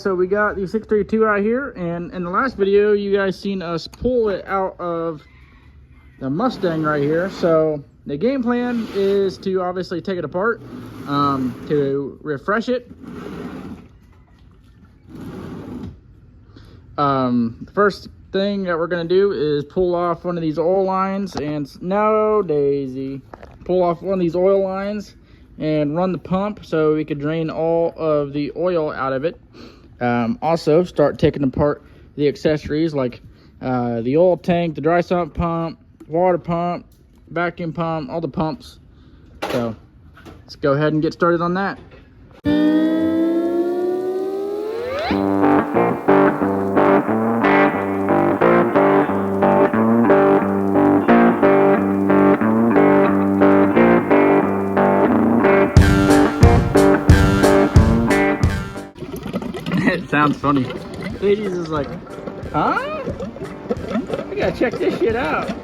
So we got the 632 out here, and in the last video you guys seen us pull it out of the Mustang right here. So the game plan is to obviously take it apart, to refresh it. The first thing that we're going to do is pull off one of these oil lines, and no daisy, pull off one of these oil lines and run the pump so we could drain all of the oil out of it. Also start taking apart the accessories like the oil tank, the dry sump pump, water pump, vacuum pump, all the pumps. So let's go ahead and get started on that. It sounds funny. Ladies is like, huh? I gotta check this shit out.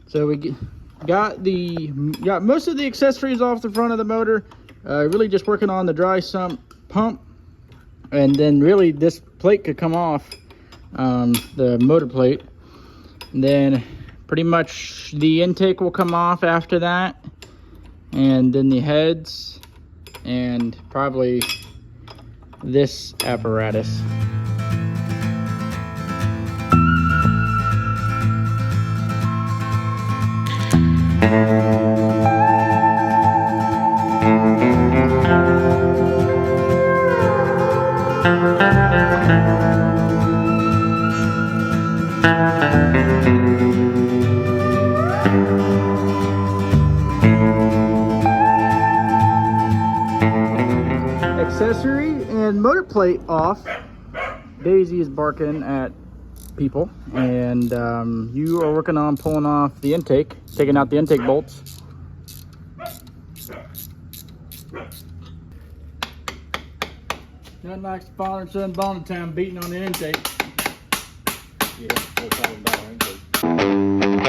So we got most of the accessories off the front of the motor. Really just working on the dry sump pump, and then really this plate could come off, the motor plate. And then pretty much the intake will come off after that, and then the heads, and probably this apparatus. Accessory and motor plate off. Daisy is barking at people, and you are working on pulling off the intake, taking out the intake bolts. Nothing like father and son bonding time beating on the intake. Yeah, $4,000 intake.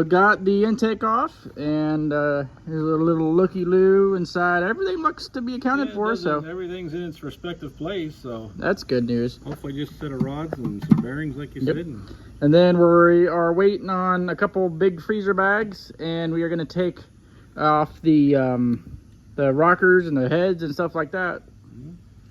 got the intake off, and there's a little looky-loo inside. Everything looks to be accounted for, so everything's in its respective place. So that's good news. Hopefully, just a set of rods and some bearings, like you said. And then we are waiting on a couple big freezer bags, and we are going to take off the rockers and the heads and stuff like that,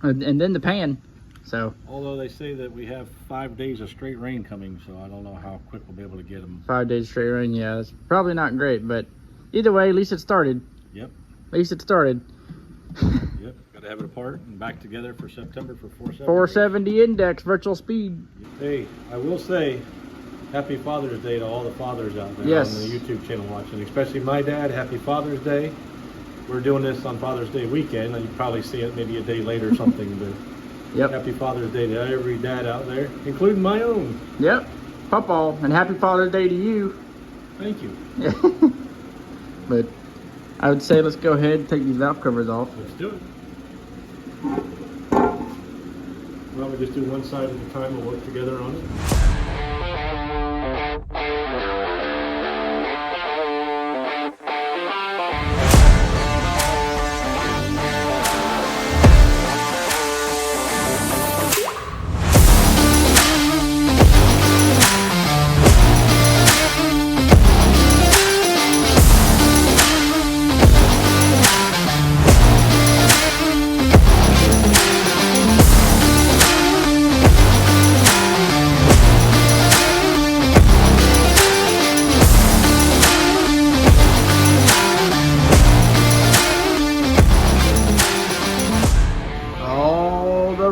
and then the pan. So, although they say that we have 5 days of straight rain coming, so I don't know how quick we'll be able to get them. 5 days straight rain, yeah, it's probably not great, but either way, at least it started. Yep. At least it started. Yep. Got to have it apart and back together for September for 470. 470 index virtual speed. Hey, I will say, happy Father's Day to all the fathers out there on the YouTube channel watching, especially my dad. Happy Father's Day. We're doing this on Father's Day weekend. You probably see it maybe a day later or something, but. Yep. Happy Father's Day to every dad out there, including my own. Yep. Papa, and happy Father's Day to you. Thank you. But I would say let's go ahead and take these valve covers off. Let's do it. Well, we just do one side at a time. We'll work together on it.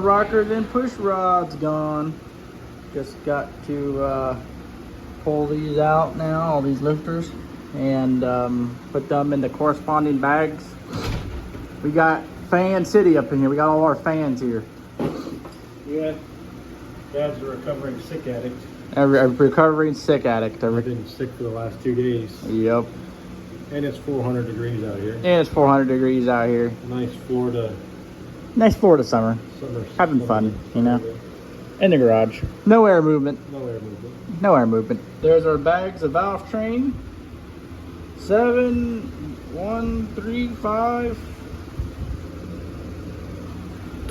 Rockers and push rods gone. Just got to pull these out now, all these lifters, and put them in the corresponding bags. We got Fan City up in here. We got all our fans here. Yeah, Dad's a recovering sick addict. A recovering sick addict. I've been sick for the last 2 days. Yep. And it's 400 degrees out here. And it's 400 degrees out here. Nice Florida summer. Having fun, you know. In the garage. No air movement. No air movement. There's our bags of valve train. 7, 1, 3, 5.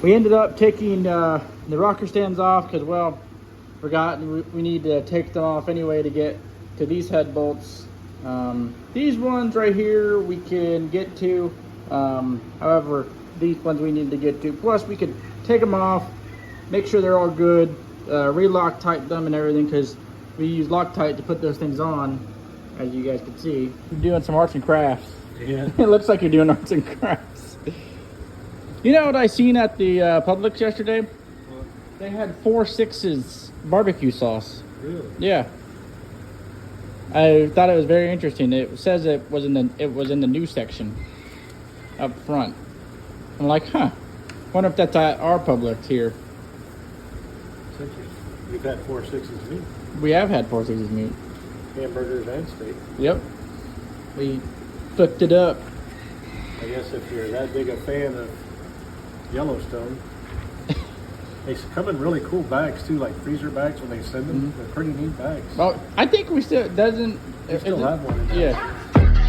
We ended up taking the rocker stands off because, well, forgot we need to take them off anyway to get to these head bolts. These ones right here we can get to. However, these ones we need to get to. Plus, we could take them off, make sure they're all good, re-Loctite them and everything, because we use Loctite to put those things on, as you guys can see. You're doing some arts and crafts. Yeah. It looks like you're doing arts and crafts. You know what I seen at the Publix yesterday? What? They had 4 6's barbecue sauce. Really? Yeah. I thought it was very interesting. It says it was in the new section up front. I'm like, huh. Wonder if that's at our Publix here. It's interesting. You've had 4 6's meat. We have had 4 6's meat. Hamburgers and steak. Yep. We cooked it up. I guess if you're that big a fan of Yellowstone, they come in really cool bags too, like freezer bags when they send them. They're pretty neat bags. Well, I think we still have one in there. Yeah.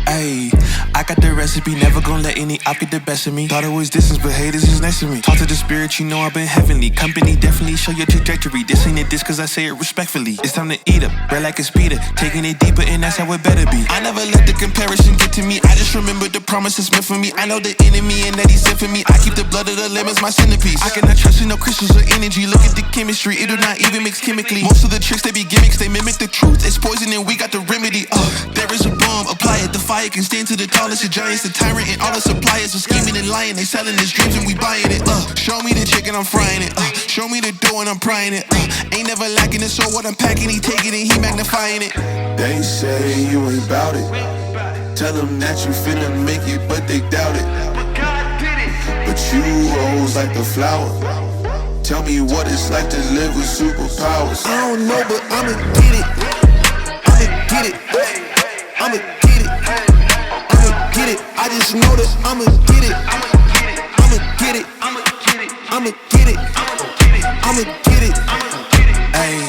Ayy, I got the recipe, never gonna let any op get the best of me. Thought it was distance, but haters is next to me. Talk to the spirit, you know I've been heavenly. Company definitely show your trajectory. This ain't a diss cause I say it respectfully. It's time to eat up, bread like a speeder. Taking it deeper and that's how it better be. I never let the comparison get to me. I just remember the promises meant for me. I know the enemy and that he's sent for me. I keep the blood of the lemons my centerpiece. I cannot trust in no crystals or energy. Look at the chemistry, it do not even mix chemically. Most of the tricks they be gimmicks, they mimic the truth. It's poison and we got the remedy. There is a bomb, apply it, the fire can stand to the tallest of giants, the tyrant and all the suppliers are scheming and lying. They selling his dreams and we buying it. Show me the chicken, I'm frying it. Show me the dough and I'm prying it. Ain't never lacking it, so what I'm packing, he taking it, he magnifying it. They say you ain't bout it. Tell them that you finna make it, but they doubt it. But you rose like the flower. Tell me what it's like to live with superpowers. I don't know, but I'ma get it. I'ma get it. I'ma get it. I'ma get it. I just know that I'ma get it. I'ma get it. I'ma get it. I'ma get it. I'ma get it. Ayy,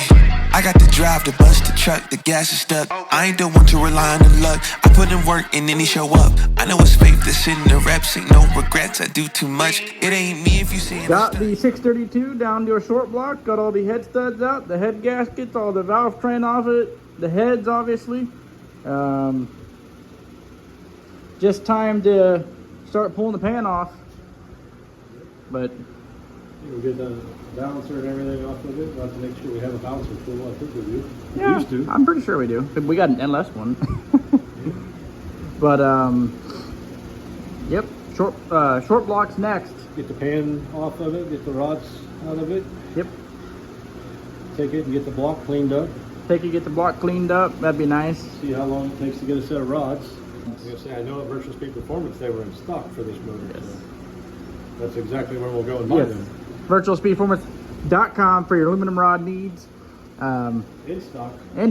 I I got the drive, the bus, the truck, the gas is stuck. I ain't the one to rely on the luck. I put in work and then he show up. I know it's faith that's in the reps, ain't no regrets. I do too much. It ain't me if you see it. Got the 632 down to a short block. Got all the head studs out, the head gaskets, all the valve train off it, the heads obviously. Just time to start pulling the pan off. But we'll get the balancer and everything off of it. We'll have to make sure we have a balancer full. I think we do. We yeah, used to. I'm pretty sure we do. We got an endless one. But yep, short blocks next. Get the pan off of it. Get the rods out of it. Yep. Take it and get the block cleaned up. Get the block cleaned up. That'd be nice. See how long it takes to get a set of rods. I was gonna say, I know at Virtual Speed Performance they were in stock for this motor. Yes. So that's exactly where we'll go and buy Yes. them. VirtualSpeedPerformance.com for your aluminum rod needs. In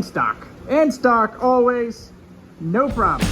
stock. In stock always. No problem.